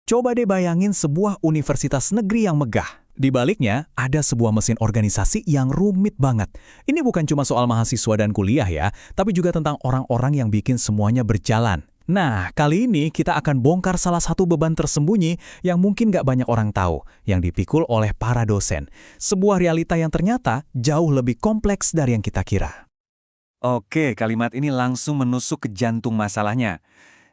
Coba deh bayangin sebuah universitas negeri yang megah. Di baliknya, ada sebuah mesin organisasi yang rumit banget. Ini bukan cuma soal mahasiswa dan kuliah ya, tapi juga tentang orang-orang yang bikin semuanya berjalan. Nah, kali ini kita akan bongkar salah satu beban tersembunyi yang mungkin nggak banyak orang tahu, yang dipikul oleh para dosen. Sebuah realita yang ternyata jauh lebih kompleks dari yang kita kira. Oke, kalimat ini langsung menusuk ke jantung masalahnya.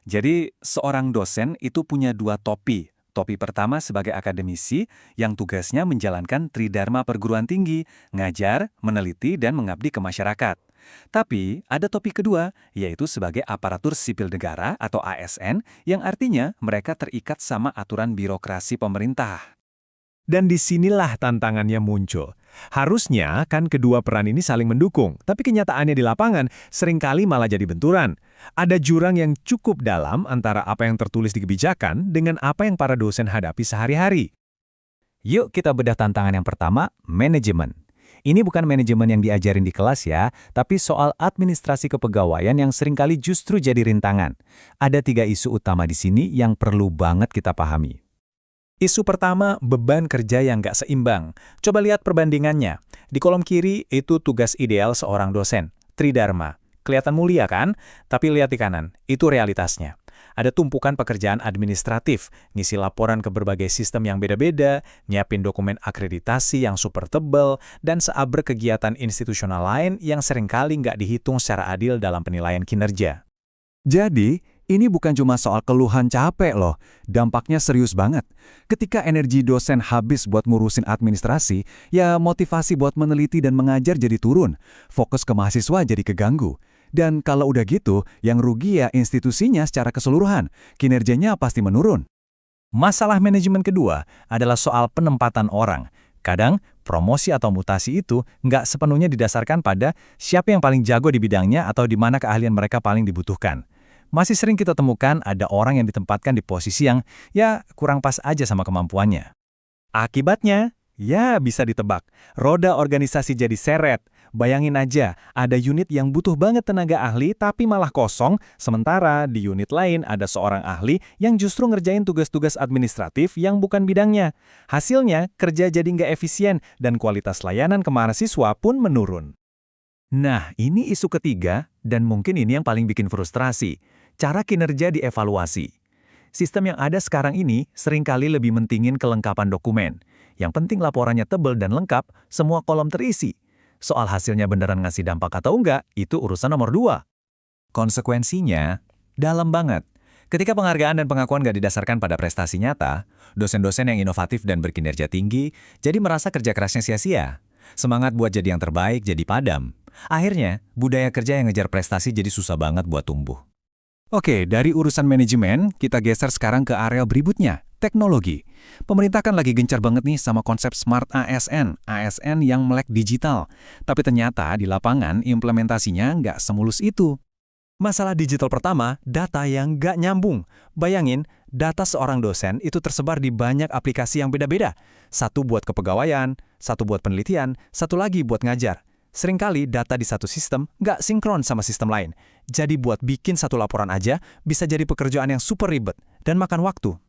Jadi, seorang dosen itu punya dua topi. Topi pertama sebagai akademisi yang tugasnya menjalankan tridharma perguruan tinggi, ngajar, meneliti, dan mengabdi ke masyarakat. Tapi, ada topi kedua, yaitu sebagai aparatur sipil negara atau ASN, yang artinya mereka terikat sama aturan birokrasi pemerintah. Dan disinilah tantangannya muncul. Harusnya kan kedua peran ini saling mendukung, tapi kenyataannya di lapangan seringkali malah jadi benturan. Ada jurang yang cukup dalam antara apa yang tertulis di kebijakan dengan apa yang para dosen hadapi sehari-hari. Yuk kita bedah tantangan yang pertama, manajemen. Ini bukan manajemen yang diajarin di kelas ya, tapi soal administrasi kepegawaian yang seringkali justru jadi rintangan. Ada 3 isu utama di sini yang perlu banget kita pahami. Isu pertama, beban kerja yang nggak seimbang. Coba lihat perbandingannya. Di kolom kiri itu tugas ideal seorang dosen, tridharma. Kelihatan mulia kan? Tapi lihat di kanan, itu realitasnya. Ada tumpukan pekerjaan administratif, ngisi laporan ke berbagai sistem yang beda-beda, nyiapin dokumen akreditasi yang super tebal, dan seabrek kegiatan institusional lain yang seringkali nggak dihitung secara adil dalam penilaian kinerja. Jadi, ini bukan cuma soal keluhan capek loh, dampaknya serius banget. Ketika energi dosen habis buat ngurusin administrasi, ya motivasi buat meneliti dan mengajar jadi turun, fokus ke mahasiswa jadi keganggu. Dan kalau udah gitu, yang rugi ya institusinya secara keseluruhan, kinerjanya pasti menurun. Masalah manajemen kedua adalah soal penempatan orang. Kadang, promosi atau mutasi itu nggak sepenuhnya didasarkan pada siapa yang paling jago di bidangnya atau di mana keahlian mereka paling dibutuhkan. Masih sering kita temukan ada orang yang ditempatkan di posisi yang ya kurang pas aja sama kemampuannya. Akibatnya, ya bisa ditebak, roda organisasi jadi seret. Bayangin aja, ada unit yang butuh banget tenaga ahli tapi malah kosong, sementara di unit lain ada seorang ahli yang justru ngerjain tugas-tugas administratif yang bukan bidangnya. Hasilnya, kerja jadi nggak efisien dan kualitas layanan ke mahasiswa pun menurun. Nah, ini isu ketiga, dan mungkin ini yang paling bikin frustrasi. Cara kinerja dievaluasi. Sistem yang ada sekarang ini seringkali lebih mentingin kelengkapan dokumen. Yang penting laporannya tebal dan lengkap, semua kolom terisi. Soal hasilnya beneran ngasih dampak atau enggak, itu urusan nomor 2. Konsekuensinya, dalam banget. Ketika penghargaan dan pengakuan nggak didasarkan pada prestasi nyata, dosen-dosen yang inovatif dan berkinerja tinggi jadi merasa kerja kerasnya sia-sia. Semangat buat jadi yang terbaik jadi padam. Akhirnya, budaya kerja yang ngejar prestasi jadi susah banget buat tumbuh. Oke, dari urusan manajemen, kita geser sekarang ke area berikutnya, teknologi. Pemerintah kan lagi gencar banget nih sama konsep Smart ASN, ASN yang melek digital. Tapi ternyata di lapangan implementasinya nggak semulus itu. Masalah digital pertama, data yang nggak nyambung. Bayangin, data seorang dosen itu tersebar di banyak aplikasi yang beda-beda. Satu buat kepegawaian, satu buat penelitian, satu lagi buat ngajar. Seringkali data di satu sistem nggak sinkron sama sistem lain. Jadi buat bikin satu laporan aja bisa jadi pekerjaan yang super ribet dan makan waktu.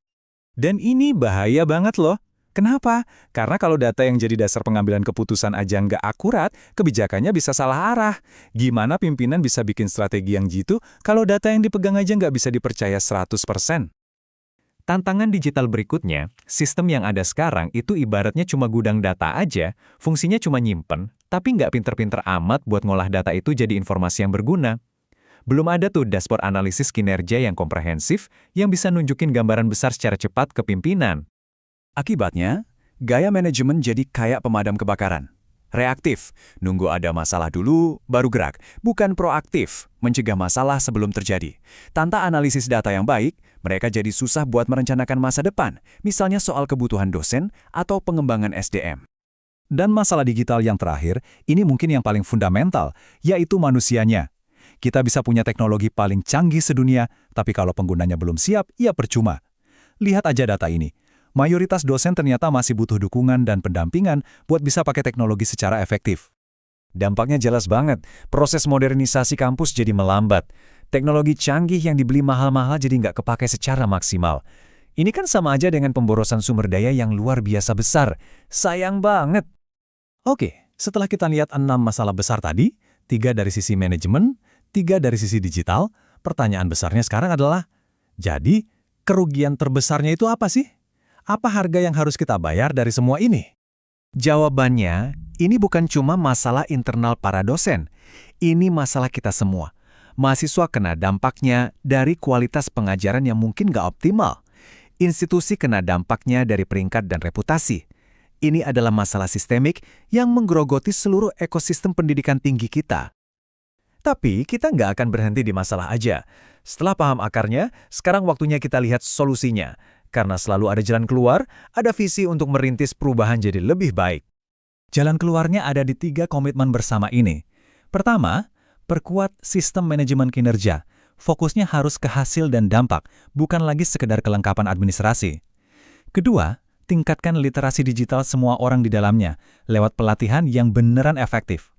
Dan ini bahaya banget loh. Kenapa? Karena kalau data yang jadi dasar pengambilan keputusan aja nggak akurat, kebijakannya bisa salah arah. Gimana pimpinan bisa bikin strategi yang jitu kalau data yang dipegang aja nggak bisa dipercaya 100%? Tantangan digital berikutnya, sistem yang ada sekarang itu ibaratnya cuma gudang data aja, fungsinya cuma nyimpen, tapi nggak pinter-pinter amat buat ngolah data itu jadi informasi yang berguna. Belum ada tuh dashboard analisis kinerja yang komprehensif yang bisa nunjukin gambaran besar secara cepat ke pimpinan. Akibatnya, gaya manajemen jadi kayak pemadam kebakaran. Reaktif, nunggu ada masalah dulu, baru gerak. Bukan proaktif, mencegah masalah sebelum terjadi. Tanpa analisis data yang baik, mereka jadi susah buat merencanakan masa depan, misalnya soal kebutuhan dosen atau pengembangan SDM. Dan masalah digital yang terakhir, ini mungkin yang paling fundamental, yaitu manusianya. Kita bisa punya teknologi paling canggih sedunia, tapi kalau penggunanya belum siap, ya percuma. Lihat aja data ini. Mayoritas dosen ternyata masih butuh dukungan dan pendampingan buat bisa pakai teknologi secara efektif. Dampaknya jelas banget, proses modernisasi kampus jadi melambat. Teknologi canggih yang dibeli mahal-mahal jadi nggak kepake secara maksimal. Ini kan sama aja dengan pemborosan sumber daya yang luar biasa besar. Sayang banget. Oke, setelah kita lihat 6 masalah besar tadi, 3 dari sisi manajemen, 3 dari sisi digital, pertanyaan besarnya sekarang adalah, jadi kerugian terbesarnya itu apa sih? Apa harga yang harus kita bayar dari semua ini? Jawabannya, ini bukan cuma masalah internal para dosen. Ini masalah kita semua. Mahasiswa kena dampaknya dari kualitas pengajaran yang mungkin nggak optimal. Institusi kena dampaknya dari peringkat dan reputasi. Ini adalah masalah sistemik yang menggerogoti seluruh ekosistem pendidikan tinggi kita. Tapi kita nggak akan berhenti di masalah aja. Setelah paham akarnya, sekarang waktunya kita lihat solusinya. Karena selalu ada jalan keluar, ada visi untuk merintis perubahan jadi lebih baik. Jalan keluarnya ada di 3 komitmen bersama ini. Pertama, perkuat sistem manajemen kinerja. Fokusnya harus ke hasil dan dampak, bukan lagi sekedar kelengkapan administrasi. Kedua, tingkatkan literasi digital semua orang di dalamnya, lewat pelatihan yang beneran efektif.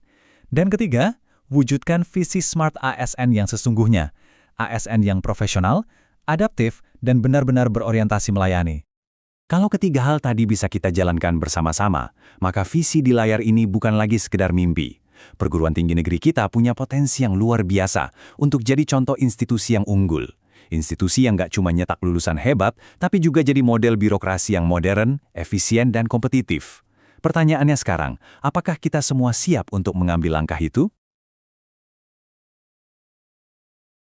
Dan ketiga, wujudkan visi Smart ASN yang sesungguhnya. ASN yang profesional, adaptif, dan benar-benar berorientasi melayani. Kalau ketiga hal tadi bisa kita jalankan bersama-sama, maka visi di layar ini bukan lagi sekedar mimpi. Perguruan tinggi negeri kita punya potensi yang luar biasa untuk jadi contoh institusi yang unggul. Institusi yang nggak cuma nyetak lulusan hebat, tapi juga jadi model birokrasi yang modern, efisien, dan kompetitif. Pertanyaannya sekarang, apakah kita semua siap untuk mengambil langkah itu?